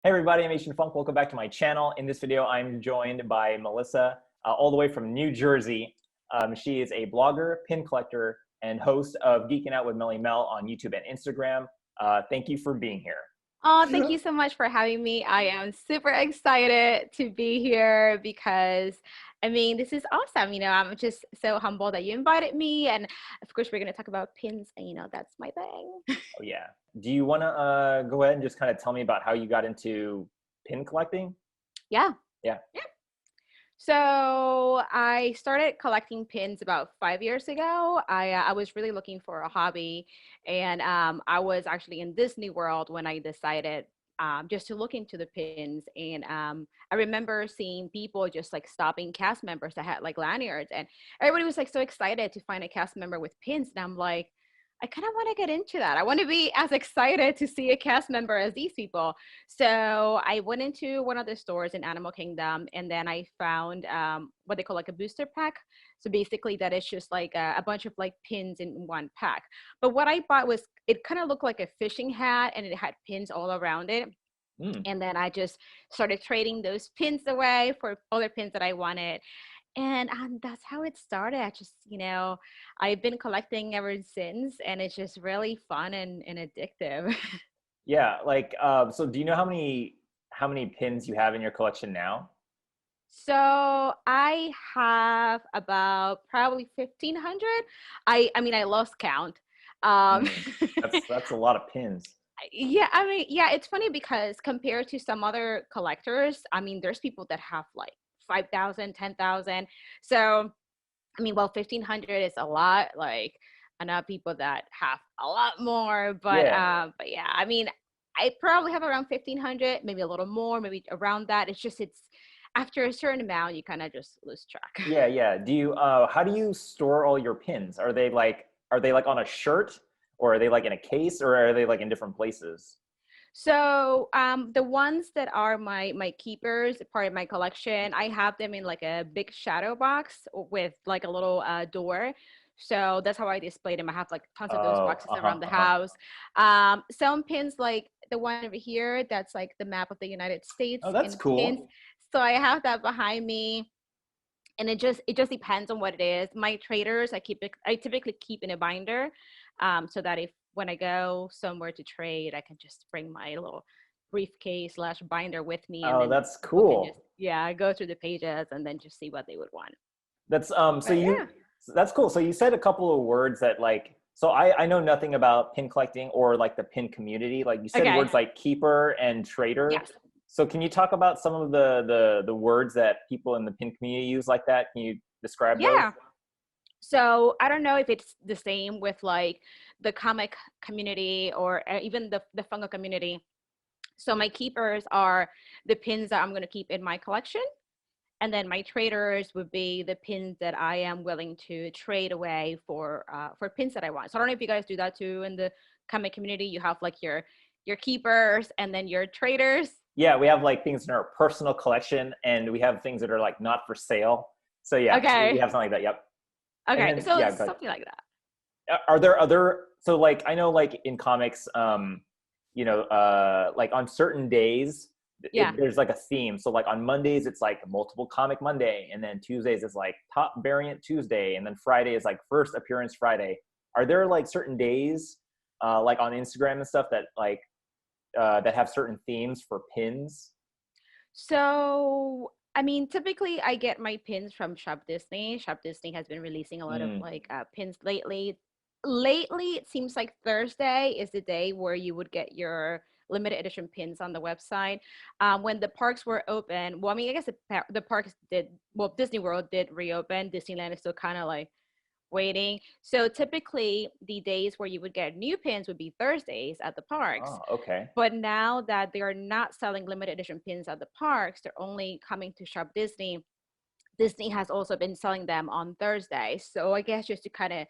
Hey everybody, I'm Asian Funk. Welcome back to my channel. In this video, I'm joined by Melissa, all the way from New Jersey. She is a blogger, pin collector, and host of Geeking Out with Melly Mel on YouTube and Instagram. Thank you for being here. Oh, thank you so much for having me. I am super excited to be here because, this is awesome. I'm just so humble that you invited me. And of course, we're going to talk about pins, and that's my thing. Oh yeah. Do you want to go ahead and just kind of tell me about how you got into pin collecting? Yeah. Yeah. Yeah. So I started collecting pins about 5 years ago. I was really looking for a hobby, and I was actually in Disney World when I decided just to look into the pins. And I remember seeing people just like stopping cast members that had like lanyards, and everybody was like so excited to find a cast member with pins. And I'm like, I kind of want to get into that. I want to be as excited to see a cast member as these people. So I went into one of the stores in Animal Kingdom, and then I found what they call like a booster pack. So basically, that is just like a bunch of like pins in one pack. But what I bought was, it kind of looked like a fishing hat, and it had pins all around it. Mm. And then I just started trading those pins away for other pins that I wanted. And that's how it started. I've been collecting ever since, and it's just really fun and addictive. Yeah, so do you know how many pins you have in your collection now? So I have about probably 1,500. I lost count. Um, Mm. That's a lot of pins. yeah, it's funny because compared to some other collectors, there's people that have like 5,000, 10,000. So, well, 1,500 is a lot. Like, I know people that have a lot more, Yeah. but yeah, I probably have around 1,500, maybe a little more, maybe around that. It's after a certain amount, you kind of just lose track. Yeah, yeah. How do you store all your pins? Are they like on a shirt, or are they like in a case, or are they like in different places? So the ones that are my keepers, part of my collection, I have them in like a big shadow box with like a little door. So that's how I display them. I have like tons of those Oh, boxes uh-huh, around the uh-huh. house. Some pins, like the one over here, that's like the map of the United Oh, States that's in pins. cool. So I have that behind me, and it just depends on what it is. My traders, I typically keep in a binder, so that if when I go somewhere to trade, I can just bring my little briefcase slash binder with me, and Oh, then that's people can just, cool. yeah, go through the pages and then just see what they would want. That's so But you yeah. that's cool. So you said a couple of words that I know nothing about pin collecting or like the pin community. Like you said Okay. words like keeper and trader. Yes. So can you talk about some of the words that people in the pin community use like that? Can you describe those? Yeah. So I don't know if it's the same with like the comic community or even the Funko community. So my keepers are the pins that I'm going to keep in my collection. And then my traders would be the pins that I am willing to trade away for pins that I want. So I don't know if you guys do that too in the comic community. You have like your keepers and then your traders. Yeah, we have like things in our personal collection, and we have things that are like not for sale. So yeah, we Okay. have something like that. Yep. And Okay. then So yeah, it's go ahead. something like that. Are there other, so like I know like in comics, like on certain days Yeah. there's like a theme. So like on Mondays it's like multiple comic Monday, and then Tuesdays is like top variant Tuesday, and then Friday is like first appearance Friday. Are there like certain days like on Instagram and stuff that that have certain themes for pins? So typically I get my pins from Shop Disney. Shop Disney has been releasing a lot of Mm. like pins lately. Lately, it seems like Thursday is the day where you would get your limited edition pins on the website. When the parks were open, well, I guess the parks did, well, Disney World did reopen. Disneyland is still kind of like waiting. So typically, the days where you would get new pins would be Thursdays at the parks. Oh, okay. But now that they are not selling limited edition pins at the parks, they're only coming to Shop Disney. Disney has also been selling them on Thursday. So I guess just to kind of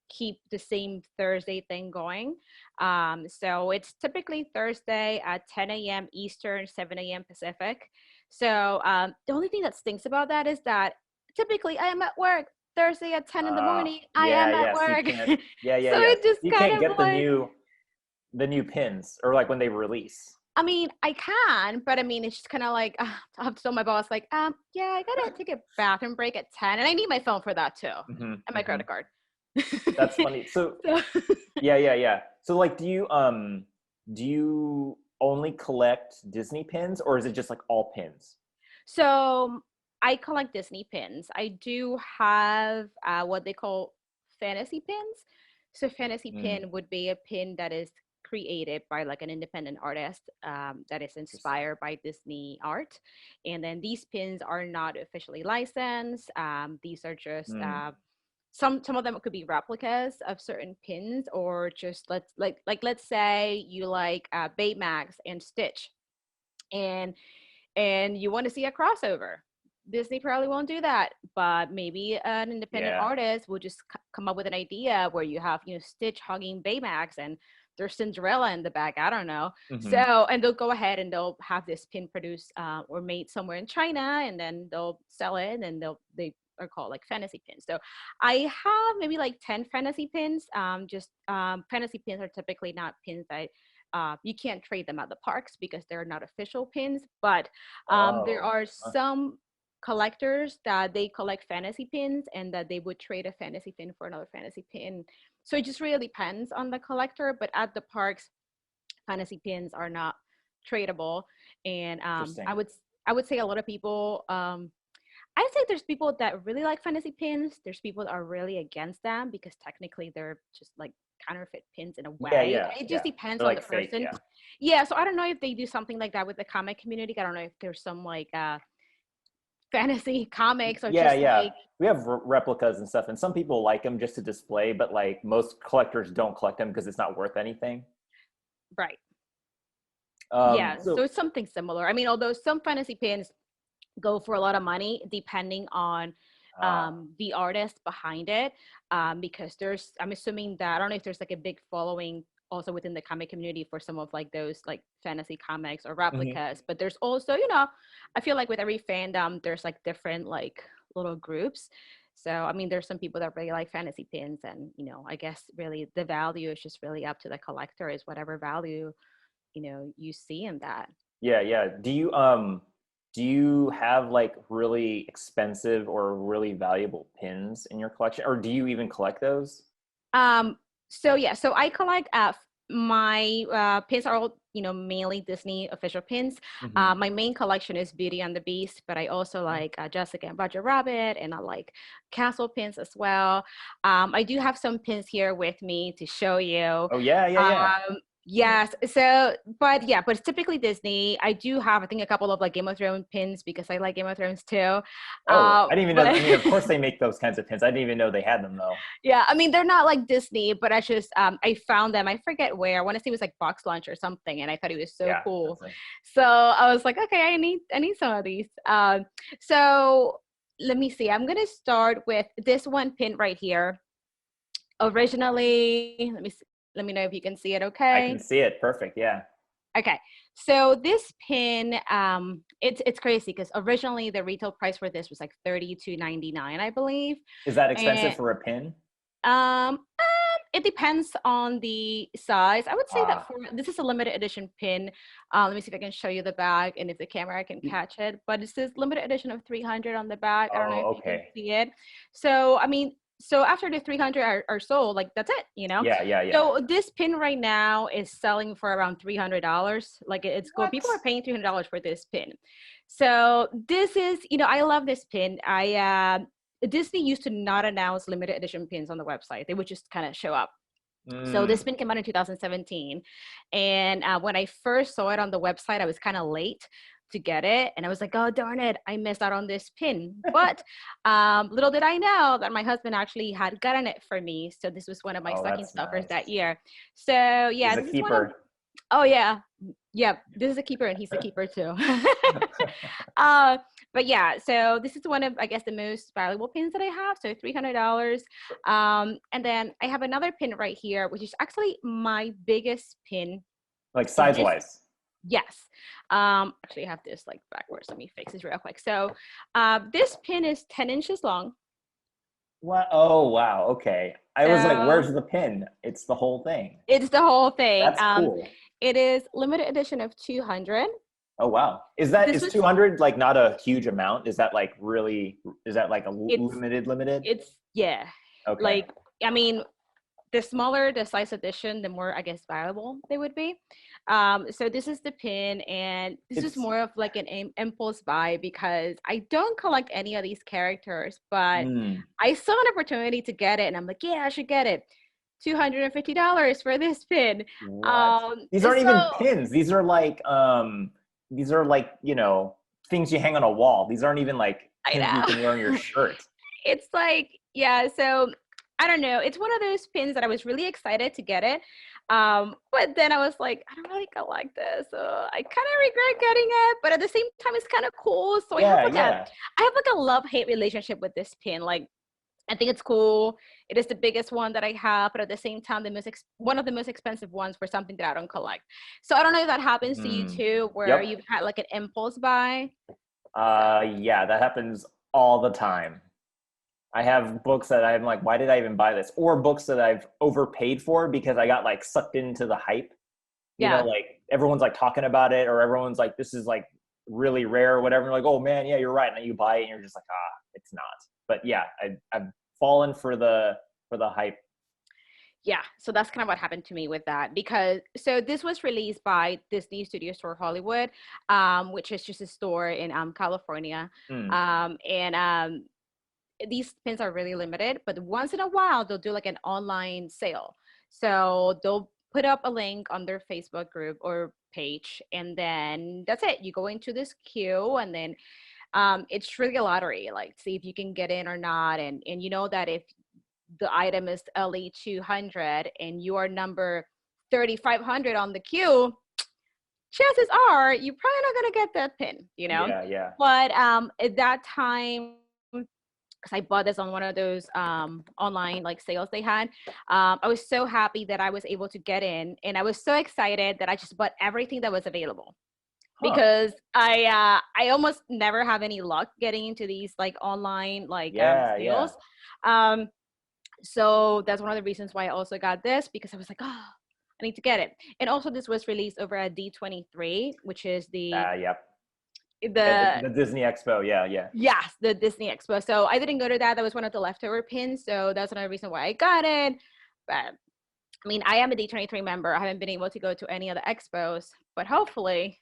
keep the same Thursday thing going. So it's typically Thursday at 10 a.m. Eastern, 7 a.m. Pacific. So the only thing that stinks about that is that typically I am at work Thursday at 10 in the morning. I Yeah, am at yeah. So you work. can't. Yeah, yeah, So yeah. it just You kind can't of get the like, new pins, or like when they release. I mean, I can, but I mean, it's just kind of like I have to tell my boss, like, yeah, I gotta take a bathroom break at 10, and I need my phone for that too, and my credit card. That's funny. So So, yeah. So like, do you only collect Disney pins, or is it just like all pins? so I collect Disney pins. I do have what they call fantasy pins. So fantasy Mm, pin would be a pin that is created by like an independent artist that is interesting. inspired by Disney art, and then these pins are not officially licensed. These are just Mm. some of them could be replicas of certain pins, or just let's say you like Baymax and Stitch, and you want to see a crossover. Disney probably won't do that, but maybe an independent Yeah. artist will just come up with an idea where you have, Stitch hugging Baymax and there's Cinderella in the back. I don't know. So, Hmm. and they'll go ahead and they'll have this pin produced or made somewhere in China, and then they'll sell it, and they are called like fantasy pins. So I have maybe like 10 fantasy pins. Just fantasy pins are typically not pins that you can't trade them at the parks because they're not official pins, but there Oh. are some collectors that they collect fantasy pins and that they would trade a fantasy pin for another fantasy pin. So it just really depends on the collector, but at the parks, fantasy pins are not tradable. And Interesting. I would say a lot of people I'd say there's people that really like fantasy pins. There's people that are really against them because technically they're just like counterfeit pins in a way. It just Yeah. depends They're on the like fake. person. Yeah. Yeah, so I don't know if they do something like that with the comic community. I don't know if there's some like fantasy comics or Yeah, just yeah. like We have replicas and stuff, and some people like them just to display, but like most collectors don't collect them because it's not worth anything. right. Yeah, so So it's something similar. I mean, although some fantasy pins go for a lot of money depending on ah, the artist behind it, because I'm assuming that I don't know if there's like a big following also within the comic community for some of like those like fantasy comics or mhm. replicas, but there's also, I feel like with every fandom there's like different like little groups. So I mean, there's some people that really like fantasy pins, and I guess really the value is just really up to the collector, is whatever value you see in that. Yeah. Do you have like really expensive or really valuable pins in your collection, or do you even collect those? Um, so yeah, so I collect my pins are all, mainly Disney official pins. Hmm. My main collection is Beauty and the Beast, but I also like Jessica and Roger Rabbit, and I like castle pins as well. I do have some pins here with me to show you. Oh yeah. Yes. So, but it's typically Disney. I do have, I think, a couple of like Game of Thrones pins because I like Game of Thrones too. Oh, I didn't even know. But I mean, of course they make those kinds of pins. I didn't even know they had them though. yeah, I mean, they're not like Disney, but I just I found them. I forget where. I want to say it was like Box Lunch or something, and I thought it was so Yeah, cool. that's it. So I was like, okay, I need some of these. So let me see. I'm gonna start with this one pin right here. Originally, let me know if you can see it. I can Okay. see it. Perfect. Yeah. Okay. So this pin, it's crazy because originally the retail price for this was like 32.99, I believe. Is that expensive And for a pin? it depends on the size. I would say that Ah. for this is a limited edition pin. Let me see if I can show you the bag and if the camera can catch it. But it says limited edition of 300 on the back. I don't know if Oh, you can okay. see it. So I mean, so after the 300 are sold, like that's it. Yeah. So this pin right now is selling for around $300. Like it's good. What? People are paying $300 for this pin. So this is, I love this pin. Disney used to not announce limited edition pins on the website. They would just kind of show up. So this Mm. pin came out in 2017. And when I first saw it on the website, I was kind of late to get it. And I was like, oh, darn it, I missed out on this pin. But little did I know that my husband actually had gotten it for me. So this was one of my Oh, stocking that's stuffers that nice. year. So yeah, Is a this is one of, keeper. oh yeah, yeah, this is a keeper and he's a keeper too. uh, but yeah, so this is one of, I guess, the most valuable pins that I have. So $300. And then I have another pin right here, which is actually my biggest pin. Like And size this, wise. yes. Actually I have this like backwards. Let me fix this real quick. So this pin is 10 inches long. What? Oh, wow. Okay. I was like, So where's the pin? It's the whole thing. it's the whole thing. That's cool. It is limited edition of 200. Oh wow. This Is was 200 like not a huge amount? Is that like a it's limited? yeah. Okay. Like I mean, the smaller the size edition, the more I guess valuable they would be. So this is the pin, and this is It's more of like an impulse buy because I don't collect any of these characters, but mm, I saw an opportunity to get it, and I'm like, yeah, I should get it. $250 for this pin. what? These aren't even So pins. These are like, things you hang on a wall. These aren't even like I pins you can wear on your know. shirt. It's like, yeah, so I don't know. It's one of those pins that I was really excited to get it. But then I was like, I don't really like this. I kind of regret getting it, but at the same time, it's kind of cool. So Yeah, yeah. I have like a love-hate relationship with this pin. Like, I think it's cool. It is the biggest one that I have, but at the same time, one of the most expensive ones for something that I don't collect. So I don't know if that happens to you Mm. too, where Yep. you've had like an impulse buy. So Yeah, that happens all the time. I have books that I'm like, why did I even buy this? Or books that I've overpaid for because I got like sucked into the hype. yeah. Like everyone's like talking about it, or everyone's like, this is like really rare or whatever. And you're like, oh man, yeah, you're right. And then you buy it and you're just like, it's not. But yeah, I've fallen for the hype. Yeah, so that's kind of what happened to me with that because so this was released by Disney Studio Store Hollywood, which is just a store in California, Mm. and these pins are really limited. But once in a while, they'll do like an online sale, so they'll put up a link on their Facebook group or page, and then that's it. You go into this queue, and then it's really a lottery, like see if you can get in or not, and you know that if the item is LE 200 and you are number 3500 on the queue, chances are you're probably not going to get that pin, you know? Yeah, yeah. But at that time, because I bought this on one of those online like sales they had, I was so happy that I was able to get in, and I was so excited that I just bought everything that was available Huh. because I almost never have any luck getting into these like online like Yeah, yeah. sales. Um, so that's one of the reasons why I also got this because I was like, oh, I need to get it. And also, this was released over at D23, which is Yep. Yeah, the the Disney Expo. Yeah, yeah. yes, the Disney Expo. So I didn't go to that. That was one of the leftover pins. So that's another reason why I got it. But I mean, I am a D23 member. I haven't been able to go to any of the expos, but hopefully,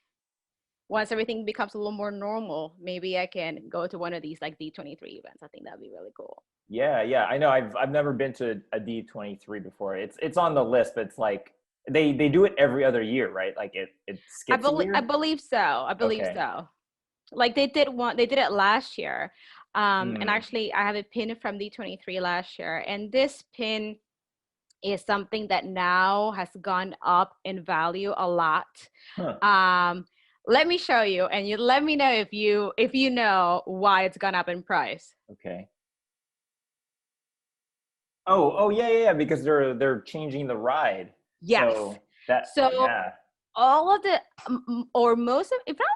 once everything becomes a little more normal, maybe I can go to one of these like D23 events. I think that'd be really cool. Yeah, yeah. I know. I've never been to a D23 before. It's on the list, but it's like they do it every other year, right? Like it skips a I year. believe so. I believe Okay. so. Like they did it last year. And Mm. actually I have a pin from D23 last year. And this pin is something that now has gone up in value a lot. Huh. Um, let me show you and you let me know if you know why it's gone up in price. Okay. Oh, yeah, yeah, yeah, because they're changing the ride. Yes. So that So yeah. all of the or most of if not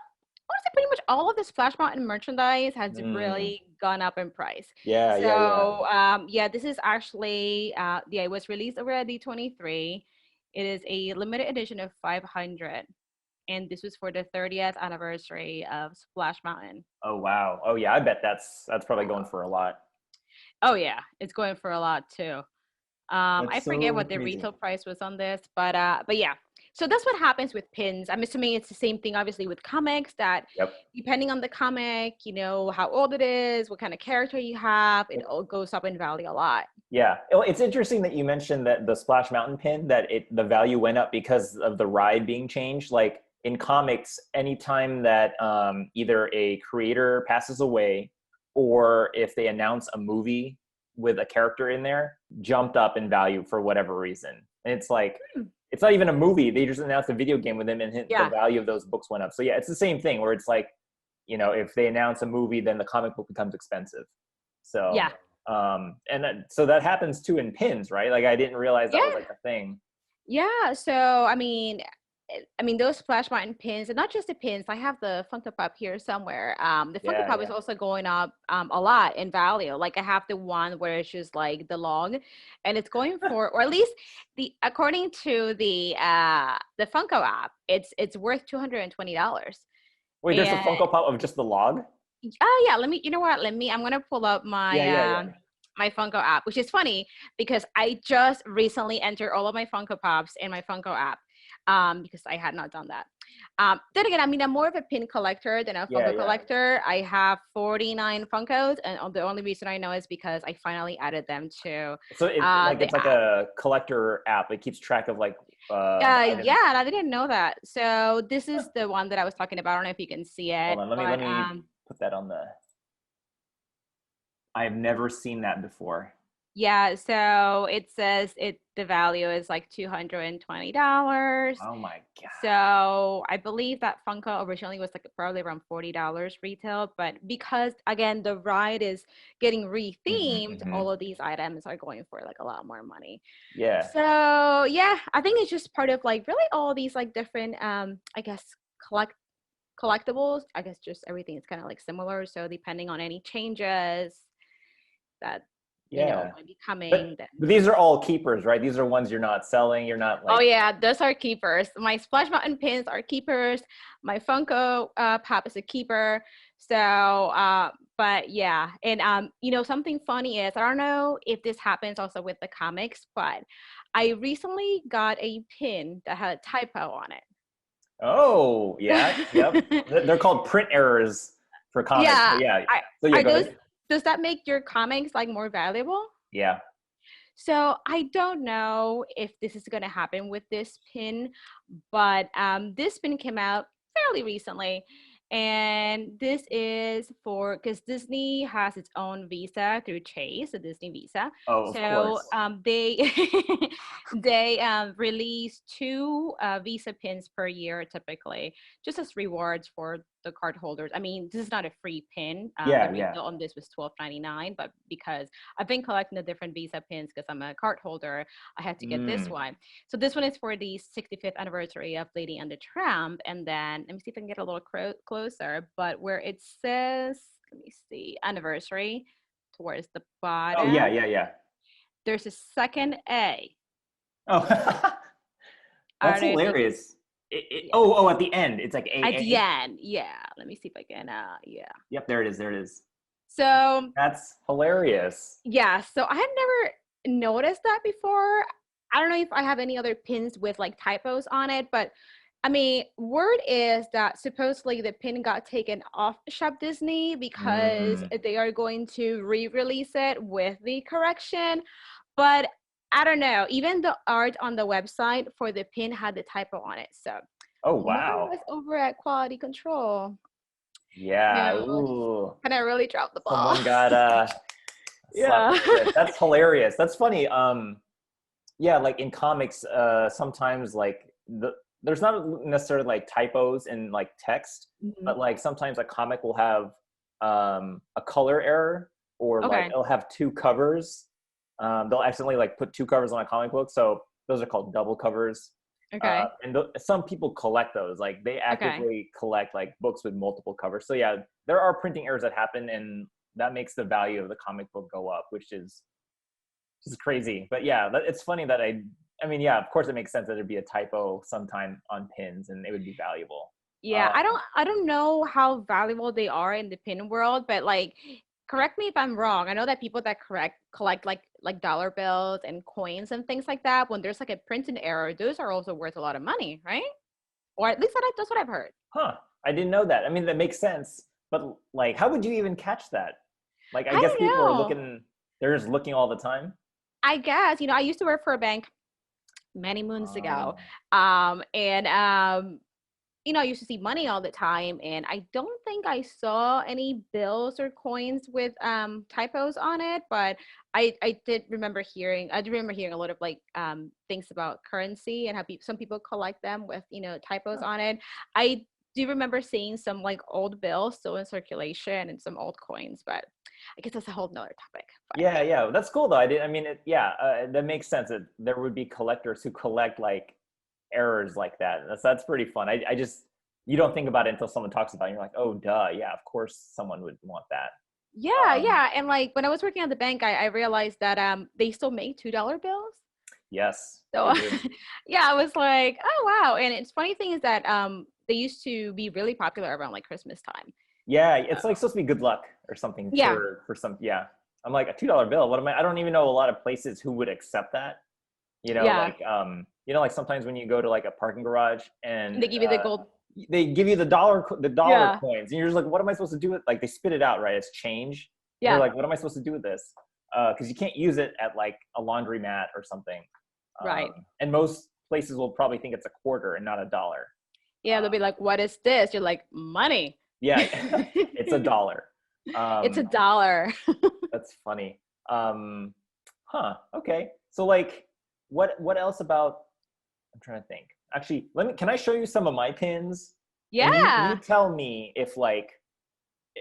honestly pretty much all of this Splash Mountain merchandise has Mm. really gone up in price. Yeah, yeah, yeah. So yeah, this is actually yeah, it was released over at D23. It is a limited edition of 500, and this was for the 30th anniversary of Splash Mountain. Oh wow. Oh yeah, I bet that's probably going for a lot. Oh yeah, it's going for a lot too. I That's forget so what the crazy. retail price was on this, but yeah. So that's what happens with pins. I'm assuming it's the same thing, obviously, with comics. That Yep. depending on the comic, you know how old it is, what kind of character you have, it Yep. all goes up in value a lot. Yeah. It's interesting that you mentioned that the Splash Mountain pin that the value went up because of the ride being changed. Like in comics, anytime that either a creator passes away or if they announce a movie with a character in there, jumped up in value for whatever reason. And it's like Hmm. it's not even a movie. They just announced a video game with them and the Yeah, value of those books went up. So yeah, it's the same thing where it's like, if they announce a movie, then the comic book becomes expensive. So yeah, and so that happens too in pins, right? Like I didn't realize that was yeah, like a thing. yeah. So I mean, I mean, those splash mountain pins, and not just the pins. I have the Funko Pop here somewhere. The Funko Yeah, Pop is yeah. also going up a lot in value. Like I have the one where it's just like the log, and it's going for, or at least the according to the Funko app, it's worth $220. Wait, there's a And Funko Pop of just the log? oh yeah, let me. You know what? I'm gonna pull up Yeah, my yeah, yeah. my Funko app, which is funny because I just recently entered all of my Funko Pops in my Funko app, because I had not done that. Then again, I mean, I'm more of a pin collector than a Yeah, Funko yeah. collector. I have 49 Funkos, and the only reason I know is because I finally added them to So the it's like app. a collector app. It keeps track of like items. Yeah, and I didn't know that. So this is the one that I was talking about. I don't know if you can see Hold it, on, let but me put that on the. I've never seen that before. yeah, so it says the value is like $220. Oh my god. So I believe that Funko originally was like probably around $40 retail, but because again the ride is getting Hmm, rethemed, hmm. all of these items are going for like a lot more money. Yeah. So yeah, I think it's just part of like really all these like different I guess collectibles. I guess just everything is kind of like similar. So depending on any changes that Yeah. might be But coming, then these are all keepers, right? These are ones you're not selling. You're not oh like. yeah, those are keepers. My Splash Mountain pins are keepers. My Funko Pop is a keeper. So, but yeah, and something funny is I don't know if this happens also with the comics, but I recently got a pin that had a typo on Oh, yeah. Yep. it. They're called print errors for comics. But Yeah, yeah. I So yeah, are go those. ahead. Does that make your comics like more valuable? Yeah. So I don't know if this is going to happen with this pin, but this pin came out fairly recently. And this is for because Disney has its own visa through Chase, the Disney visa. Oh, of So course. they they release two visa pins per year typically, just as rewards for the card holders. I mean, this is not a free pin. The Yeah, yeah. retail on this was $12.99, but because I've been collecting the different visa pins because I'm a card holder, I had to get this Mm. one. So this one is for the 65th anniversary of Lady and the Tramp. And then let me see if I can get a little closer. But where it says, let me see, anniversary towards the Oh yeah, bottom, yeah, yeah. there's a second A. Oh, I that's don't know if you can, hilarious. yeah. Oh, at the end, it's like At the AA. end, yeah. Let me see if I can, yeah. Yep, there it is. There it is. So That's hilarious. yeah, so I had never noticed that before. I don't know if I have any other pins with like typos on it, but I mean, word is that supposedly the pin got taken off Shop Disney because Mm. they are going to re-release it with the correction. But I don't know. Even the art on the website for the pin had the typo on it. So Oh more or wow. less over at quality control. Yeah. No, Ooh. and I really dropped the ball. Someone got slapped Yeah. on the wrist. That's hilarious. That's funny. Yeah, like in comics, sometimes like there's not necessarily like typos in like text, Mhm. but like sometimes a comic will have a color error, or like Okay. it'll have two covers. They'll accidentally like put two covers on a comic book, so those are called double covers. Okay. And some people collect those, like they Okay. actively collect like books with multiple covers. So yeah, there are printing errors that happen, and that makes the value of the comic book go up, which is just crazy. But yeah, it's funny that I mean, yeah, of course it makes sense that there'd be a typo sometime on pins and it would be valuable. Yeah, I don't know how valuable they are in the pin world, but like correct me if I'm wrong. I know that people that correct collect like dollar bills and coins and things like that, when there's like a printing error, those are also worth a lot of money, right? Or at least that's what I've heard. Huh. I didn't know that. I mean, that makes sense. But like, how would you even catch that? Like, I I guess don't people are know. looking, they're just looking all the time. I guess, I used to work for a bank many moons ago. Oh. And I used to see money all the time, and I don't think I saw any bills or coins with typos on it. But I do remember hearing a lot of like things about currency and how some people collect them with typos Huh. on it. I do remember seeing some like old bills still in circulation and some old coins, but I guess that's a whole nother topic. But Yeah, yeah, that's cool though. I mean, yeah, that makes sense. That there would be collectors who collect like errors like that. That's pretty fun. I just, you don't think about it until someone talks about it. You're like, oh, duh, yeah, of course someone would want that. Yeah, yeah. And like when I was working at the bank, I realized that they still make $2 bills. Yes, they So do. yeah, I was like, oh wow. And it's funny thing is that they used to be really popular around like Christmas time. Yeah, it's like supposed to be good luck or something Yeah, for some. Yeah, I'm like, a $2 bill. What am I? I don't even know a lot of places who would accept that. yeah. Like like sometimes when you go to like a parking garage And and they give you the gold. they give you the dollar Yeah, coins, and you're just like, what am I supposed to do with? Like they spit it out, right? It's change. And you're yeah, like, what am I supposed to do with this? Because you can't use it at like a laundromat or something. right. And most places will probably think it's a quarter and not a dollar. Yeah, they'll be like, what is this? You're like, money. Yeah, it's a dollar. It's a Um, dollar. that's funny. Huh. Okay. So like, what else about? I'm trying to think. Actually, can I show you some of my pins? And you Yeah. tell me if like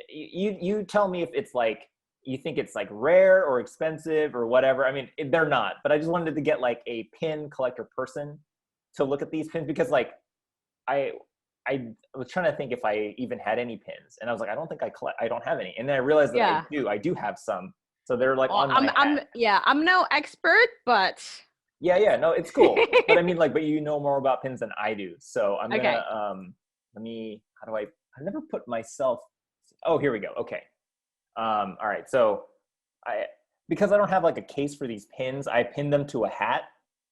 you tell me if it's like you think it's like rare or expensive or whatever. I mean, they're not, but I just wanted to get like a pin collector person to look at these pins because like I I was trying to think if I even had any pins, and I was like, I don't think I don't have any, and then I realized that Yeah. I do have some, so they're like Well, on my hat. I'm no expert, but Yeah, no, it's cool, but I mean, like, but you know more about pins than I do, so I'm gonna okay. let me. How do I never put myself. Oh, here we go. Okay. All right. So I because I don't have like a case for these pins, I pinned them to a hat.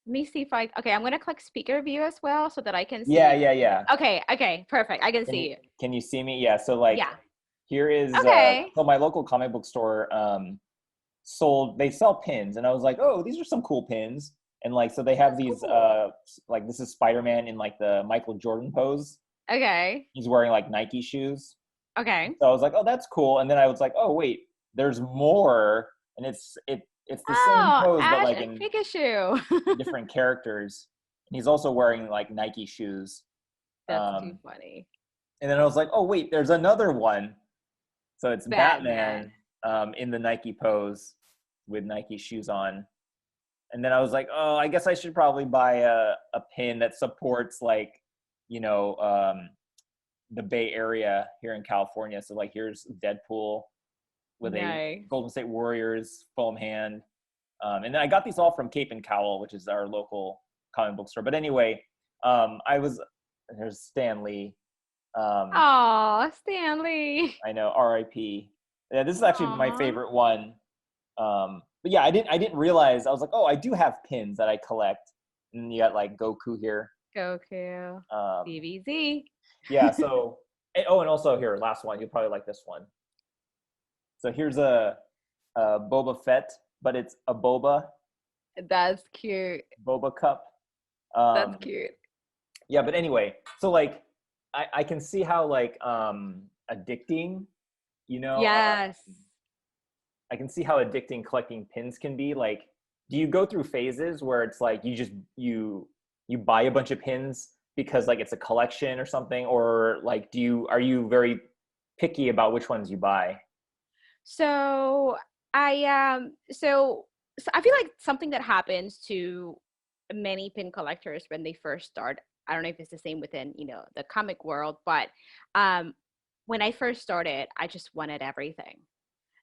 Let me see if okay, I'm gonna click speaker view as well so that I can Yeah, see. yeah. Okay, okay, perfect. I can see you. Can you see me? Yeah. So like Yeah. here is Okay. so my local comic book store they sell pins, and I was like, oh, these are some cool pins. And like so they have That's these cool. like this is Spider-Man in like the Michael Jordan pose. Okay. He's wearing like Nike shoes. Okay. So I was like, oh, that's cool. And then I was like, oh wait, there's more, and it's the same Oh, pose but Ash like and in Pikachu. different characters. And he's also wearing like Nike shoes. That's too Um, funny. and then I was like, oh wait, there's another one. So it's Batman. Batman in the Nike pose with Nike shoes on. And then I was like, oh, I guess I should probably buy a pin that supports like, you know, the Bay Area here in California. So like here's Deadpool with a Nice. Golden State Warriors foam hand. And then I got these all from Cape and Cowell, which is our local comic book store. But anyway, there's Stan Lee. Aw, Stanley. I know, R.I.P. Yeah, this is actually my Aw. favorite one. But yeah, I didn't realize. I was like, oh, I do have pins that I collect. And you got like Goku here. Goku. Um, DBZ. yeah. So and also here, last one. You'll probably like this one. So here's a Boba Fett, but it's a That's cute. Boba cup. That's Um, cute. yeah, but anyway, so like I can see how like addicting, you know, Yes. I can see how addicting collecting pins can be. Like, do you go through phases where it's like you buy a bunch of pins because like it's a collection or something, or like are you very picky about which ones you buy? So so I feel like something that happens to many pin collectors when they first start. I don't know if it's the same within, the comic world, but um when I first started, I just wanted everything.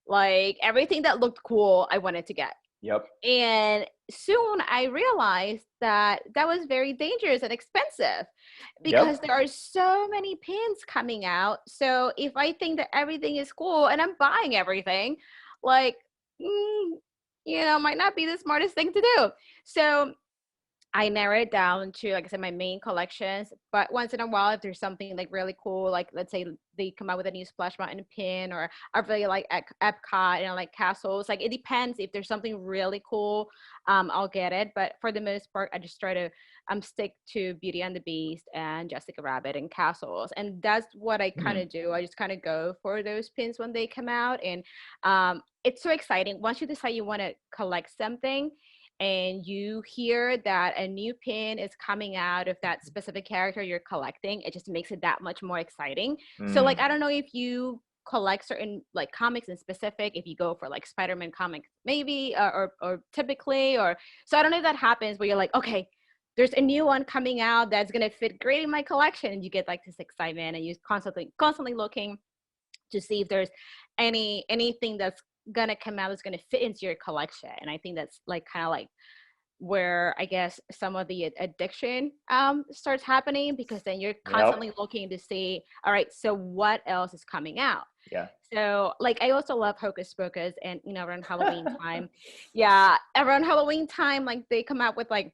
Like everything that looked cool, I wanted to get. Yep. And soon I realized that that was very dangerous and expensive because Yep. there are so many pins coming out. So if I think that everything is cool and I'm buying everything, like, mm, might not be the smartest thing to do. So I narrow it down to, like I said, my main collections. But once in a while, if there's something like really cool, like let's say they come out with a new Splash Mountain pin, or I really like Epcot and like castles. Like it depends. If there's something really cool, I'll get it. But for the most part, I just try to stick to Beauty and the Beast and Jessica Rabbit and castles, and that's what I kind Hmm. of do. I just kind of go for those pins when they come out, and it's so exciting once you decide you want to collect something and you hear that a new pin is coming out of that specific character you're collecting. It just makes it that much more exciting. So like, Mm. I don't know if you collect certain like comics in specific, if you go for like Spider-Man comics maybe, or typically, or so I don't know if that happens where you're like, okay, there's a new one coming out that's gonna fit great in my collection, and you get like this excitement, and you constantly looking to see if there's anything that's gonna come out that's gonna fit into your collection. And I think that's like kind of like where I guess some of the addiction starts happening, because then you're Yep. constantly looking to see, all right, so what else is coming out? Yeah. So like I also love Hocus Pocus, and around Halloween time, yeah, around Halloween time, like they come out with like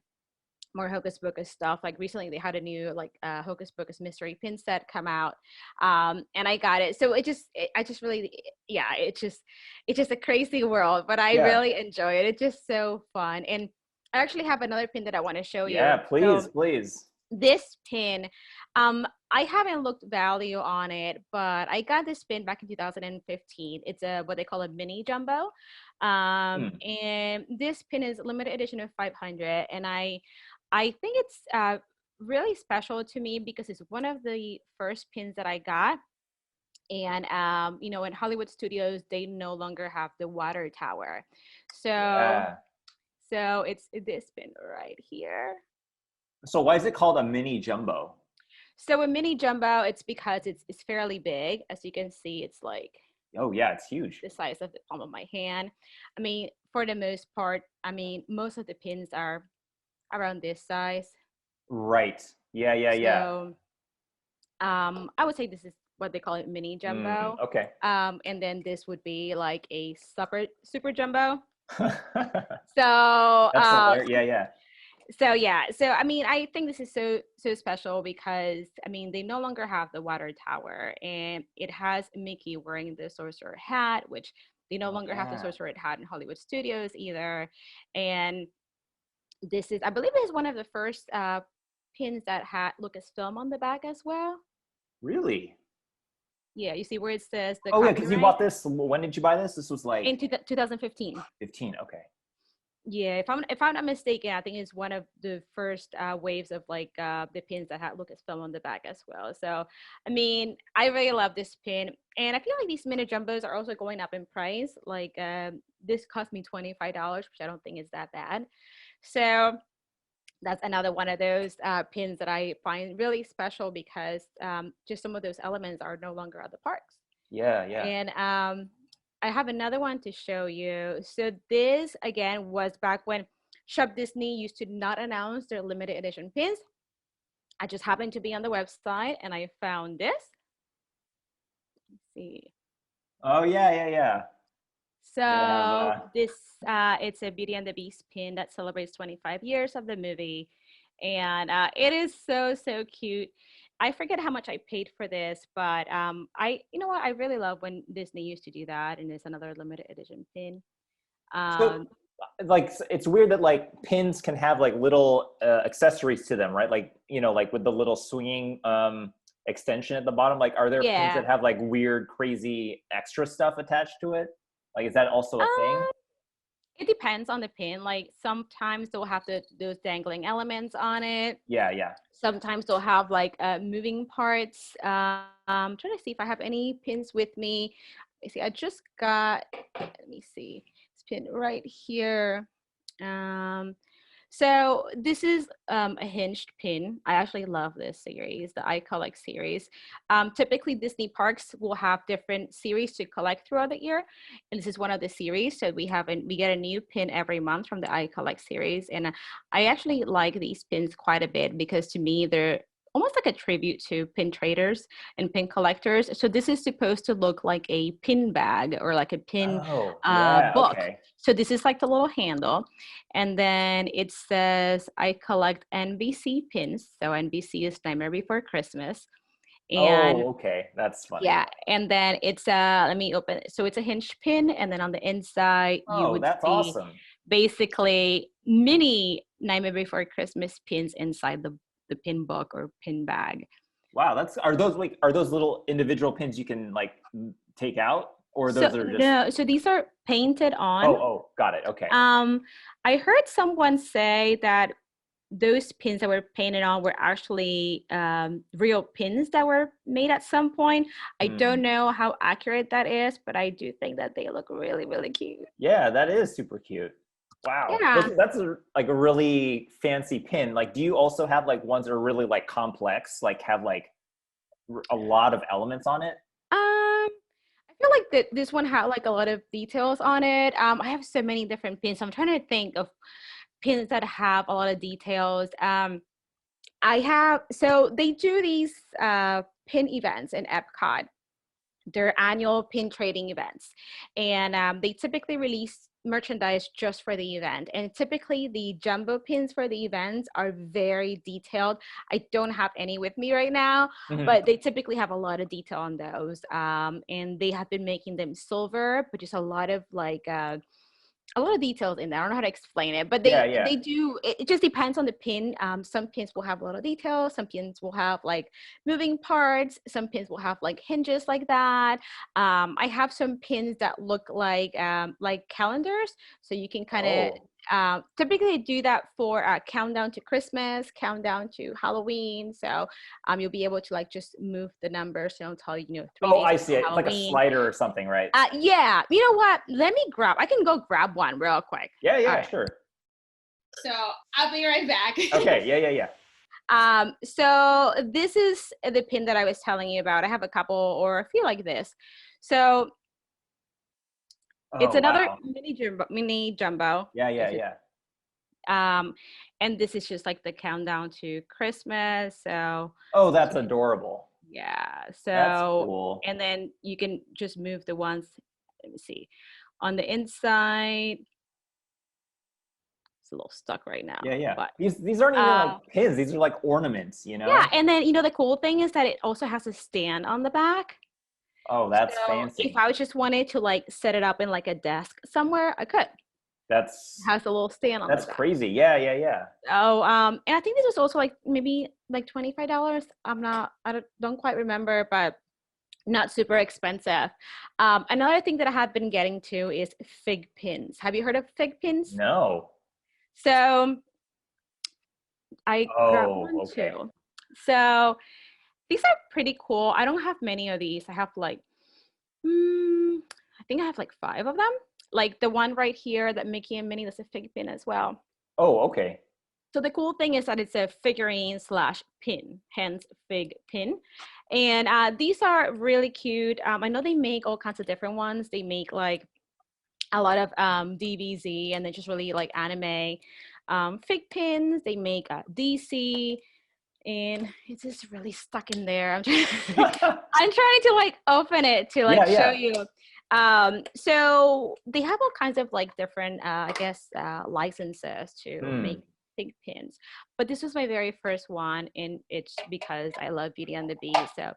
more Hocus Pocus stuff. Like recently they had a new like Hocus Pocus mystery pin set come out, and I got it. So I just really, yeah, it's just a crazy world, but I Yeah. really enjoy it. It's just so fun. And I actually have another pin that I want to show Yeah, you. please, So please. this pin, I haven't looked value on it, but I got this pin back in 2015. It's a what they call a mini jumbo, Hmm. and this pin is limited edition of 500, and I think it's really special to me because it's one of the first pins that I got. And in Hollywood studios, they no longer have the water tower, so Yeah. it's this pin right here. So why is it called a mini jumbo? So a mini jumbo, it's because it's fairly big. As you can see, it's like Oh yeah, it's huge. the size of the palm of my hand. I mean, for the most part, I mean, most of the pins are around this size. Right. Yeah, yeah, yeah. So I would say this is what they call it, mini Mm, jumbo. okay. And then this would be like a super jumbo. That's So hilarious. Yeah, yeah. yeah, so I mean, I think this is so special because I mean they no longer have the water tower, and it has Mickey wearing the sorcerer hat, which they no Oh longer have the yeah. sorcerer hat in Hollywood studios either. And this is, I believe, it is one of the first pins that had Lucasfilm on the back as well. Really? Yeah, you see where it says the Oh yeah, because you copyright bought this. When did you buy this? This was in like 2015. 15. Okay. Yeah, if I'm not mistaken, I think it's one of the first waves of like the pins that had Lucasfilm on the back as well. So, I mean, I really love this pin, and I feel like these mini jumbos are also going up in price. Like this cost me $25, which I don't think is that bad. So that's another one of those pins that I find really special because just some of those elements are no longer at the parks. Yeah, yeah. And I have another one to show you. So this again was back when Shop Disney used to not announce their limited edition pins. I just happened to be on the website and I found this. Let's see. Oh yeah, yeah, yeah. They have So this it's a Beauty and the Beast pin that celebrates 25 years of the movie, and it is so cute. I forget how much I paid for this, but I you know what, I really love when Disney used to do that, and it's another limited edition pin. so Um, like it's weird that like pins can have like little accessories to them, right? Like like with the little swinging extension at the bottom. Like, are there pins yeah. that have like weird, crazy extra stuff attached to it? Like, is that also a thing? Uh, it depends on the pin. Like sometimes they'll have those dangling elements on it. Yeah, yeah. Sometimes they'll have like moving parts. I'm trying to see if I have any pins with me. I see. I just got. Let me see. This pin right here. Um, so this is a hinged pin. I actually love this series, the I Collect series. Typically, Disney parks will have different series to collect throughout the year, and this is one of the series. So we get a new pin every month from the I Collect series, and I actually like these pins quite a bit because to me they're almost like a tribute to pin traders and pin collectors. So this is supposed to look like a pin bag or like a pin Oh, yeah. book. Okay. So this is like the little handle. And then it says, I collect NBC pins. So NBC is Nightmare Before Christmas. And Oh, okay. That's funny. yeah, and then it's let me open it. So it's a hinge pin, and then on the inside you Oh, would that's see awesome. basically mini Nightmare Before Christmas pins inside the pin book or pin bag. Wow, are those little individual pins you can like take out, or So those are just? no, so these are painted on. Oh, oh, got it. Okay. Um, I heard someone say that those pins that were painted on were actually real pins that were made at some point. I don't Hmm. know how accurate that is, but I do think that they look really cute. Yeah, that is super cute. Wow. Yeah. That's like a really fancy pin. Like, do you also have like ones that are really like complex, like have like a lot of elements on it? I feel like that this one had like a lot of details on it. I have so many different pins. I'm trying to think of pins that have a lot of details. I have, so they do these pin events in Epcot. They're annual pin trading events, and they typically release merchandise just for the event. And typically, the jumbo pins for the events are very detailed. I don't have any with me right now, Hmm. but they typically have a lot of detail on those. And they have been making them silver, but just a lot of details in there. I don't know how to explain it, but Yeah, they yeah. do. It just depends on the pin. Some pins will have a lot of details. Some pins will have like moving parts. Some pins will have like hinges like that. I have some pins that look like calendars, so you can kind of. Oh. Typically do that for countdown to Christmas, countdown to Halloween. So you'll be able to like just move the numbers. So it'll tell you, 3 days Oh, I see before it. It's like a Halloween. slider or something, right? Yeah, you know what? I can go grab one real quick. Yeah, All yeah, right. sure. So I'll be right back. Okay, yeah, yeah, yeah. So this is the pin that I was telling you about. I have a couple or a few like this. So it's Oh, another wow. mini jumbo. Yeah, yeah, This is yeah. um and this is just like the countdown to Christmas. So Oh, that's adorable. yeah. That's So cool. and then you can just move the ones, let me see. On the inside, it's a little stuck right Yeah, now, yeah. but These aren't even like uh pins. These are like ornaments, you yeah, know? and then the cool thing is that it also has a stand on the back. Oh, that's So if fancy. I was just wanted to like set it up in like a desk somewhere, I could. It That's has a little stand on the that's back. crazy. Yeah, yeah, yeah. Oh, and I think this was also like maybe like $25. I don't quite remember, but not super expensive. Another thing that I have been getting to is fig pins. Have you heard of fig pins? No. So I grabbed Oh, one okay. too. So these are pretty cool. I don't have many of these. I have like, I think I have like 5 of them. Like the one right here that Mickey and Minnie, that's a fig pin as well. Oh, okay. So the cool thing is that it's a figurine slash pin, hence fig pin. And these are really cute. I know they make all kinds of different ones. They make like a lot of DBZ and then just really like anime fig pins. They make DC, and it's just really stuck in there. I'm trying to like open it to like Yeah, show yeah. you. So they have all kinds of like different, I guess, licenses to make Hmm. pig pins. But this was my very first one, and it's because I love Beauty and the Beast. So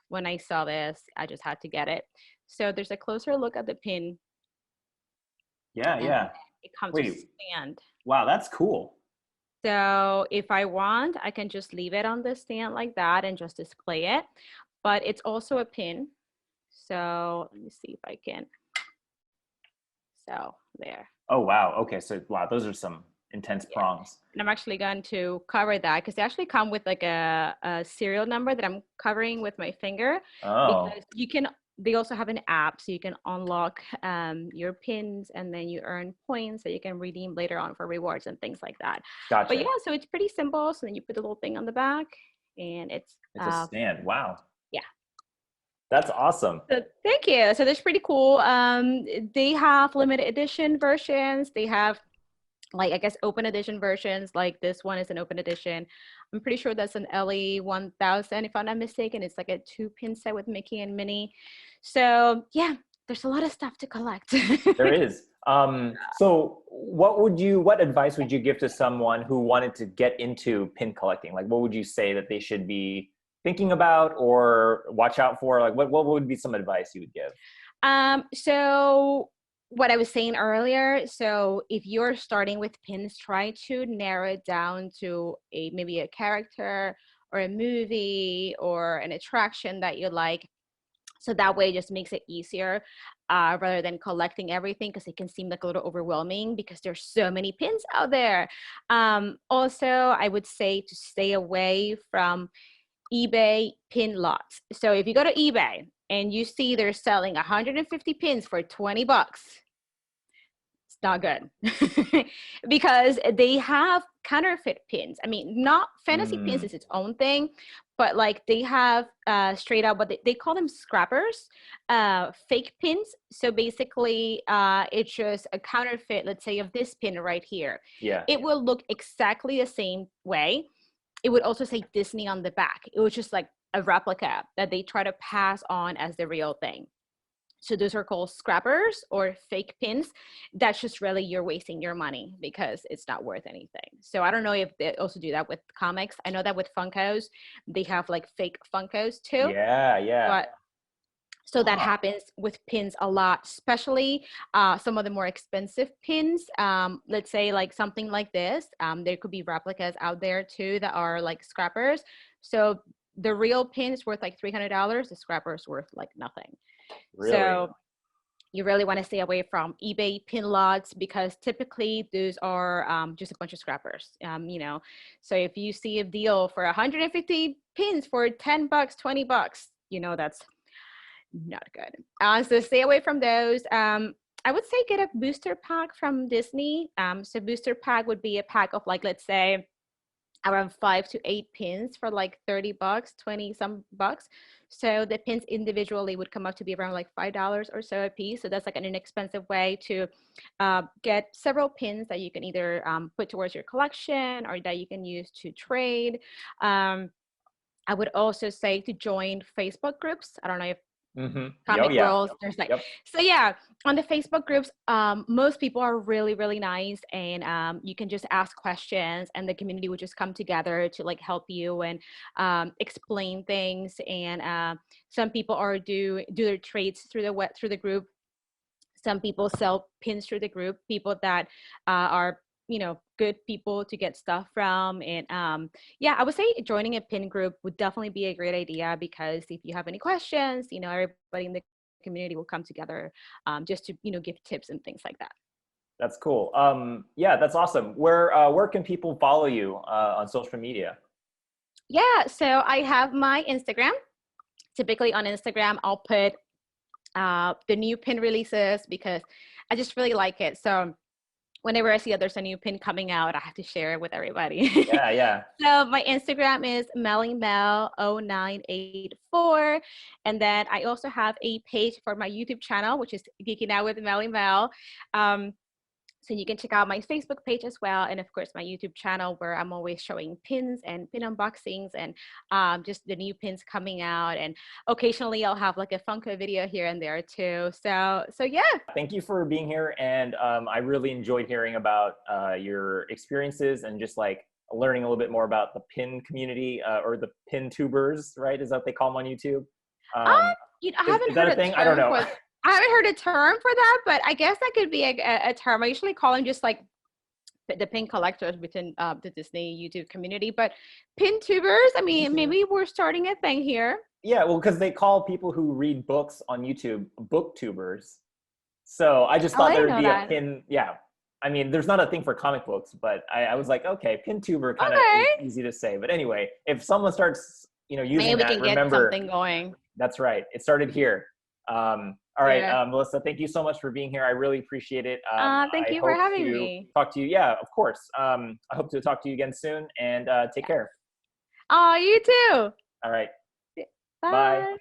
when I saw this, I just had to get it. So there's a closer look at the pin, Yeah, and yeah. it comes with Wait. stand. Wow, that's cool. So if I want, I can just leave it on the stand like that and just display it. But it's also a pin. So let me see if I can. So there. Oh, wow. Okay, so wow, those are some intense Yeah. prongs. And I'm actually going to cover that because they actually come with like a serial number that I'm covering with my finger, Oh, because they also have an app so you can unlock your pins and then you earn points that you can redeem later on for rewards and things like that. But yeah, gotcha. so it's pretty simple. So then you put the little thing on the back and it's, It's a stand. Wow. yeah. That's awesome. So thank you. So that's pretty cool. They have limited edition versions. They have like, I guess, open edition versions. Like this one is an open edition. I'm pretty sure that's an LE 1000 if I'm not mistaken. It's like a 2-pin set with Mickey and Minnie. So yeah, there's a lot of stuff to collect. There is. So what advice would you give to someone who wanted to get into pin collecting? Like, what would you say that they should be thinking about or watch out for? Like, what would be some advice you would give? So what I was saying earlier, so if you're starting with pins, try to narrow it down to maybe a character or a movie or an attraction that you like. So that way it just makes it easier rather than collecting everything, because it can seem like a little overwhelming because there's so many pins out there. Also, I would say to stay away from eBay pin lots. So if you go to eBay and you see they're selling 150 pins for $20, not good because they have counterfeit pins. I mean, not fantasy pins Mm, is its own thing, but like they have straight up what they call them scrappers, fake pins. So basically, it's just a counterfeit, let's say, of this pin right here. yeah. It will look exactly the same way. It would also say Disney on the back. It was just like a replica that they try to pass on as the real thing. So those are called scrappers or fake pins. That's just really you're wasting your money because it's not worth anything. So I don't know if they also do that with comics. I know that with Funkos, they have like fake Funkos too. Yeah, yeah. But so that Huh. happens with pins a lot, especially some of the more expensive pins. Let's say like something like this. There could be replicas out there too that are like scrappers. So the real pin is worth like $300. The scrapper is worth like nothing. Really? So you really want to stay away from eBay pin lots because typically those are just a bunch of scrappers. So if you see a deal for 150 pins for 10 bucks, 20 bucks, that's not good. So stay away from those. I would say get a booster pack from Disney. So booster pack would be a pack of like, let's say around 5 to 8 pins for like 30 bucks, 20 some bucks. So the pins individually would come up to be around like $5 or so a piece. So that's like an inexpensive way to get several pins that you can either put towards your collection or that you can use to trade. I would also say to join Facebook groups. I don't know if Oh, comic yeah. world there's like, Yep. so yeah, on the Facebook groups, most people are really really nice, and you can just ask questions and the community would just come together to like help you and explain things. And some people are do their trades through the group. Some people sell pins through the group, people that are good people to get stuff from. And yeah, I would say joining a pin group would definitely be a great idea, because if you have any questions, everybody in the community will come together just to give tips and things like that. That's cool. Yeah, that's awesome. Where can people follow you on social media? Yeah, so I have my Instagram. Typically on Instagram I'll put the new pin releases because I just really like it. So whenever I see that there's a new pin coming out, I have to share it with everybody. Yeah, yeah. So my Instagram is Melly Mel 0984. And then I also have a page for my YouTube channel, which is Geeking Out with Melly Mel. So you can check out my Facebook page as well. And of course, my YouTube channel, where I'm always showing pins and pin unboxings and just the new pins coming out. And occasionally I'll have like a Funko video here and there too. So yeah. Thank you for being here. And I really enjoyed hearing about your experiences and just like learning a little bit more about the pin community or the pin tubers, right? Is that what they call them on YouTube? Uh, Um, I haven't is that heard a a thing? I don't term know. for I haven't heard a term for that, but I guess that could be a term. I usually call them just like the pin collectors within the Disney YouTube community. But pin tubers, I mean, Okay. maybe we're starting a thing here. Yeah, well, because they call people who read books on YouTube booktubers. So I just Oh, thought I there didn't would know be a that. pin. Yeah. I mean, there's not a thing for comic books, but I was like, okay, pin tuber kind of is Okay. easy to say. But anyway, if someone starts, Maybe using we that, can get remember, something going. that's right. It started here. All right, Yeah. Melissa, thank you so much for being here. I really appreciate it. Thank I you for hope having to me. talk to you. Yeah, of course. I hope to talk to you again soon, and take Yeah. care. Oh, you too. All right. Bye. Bye.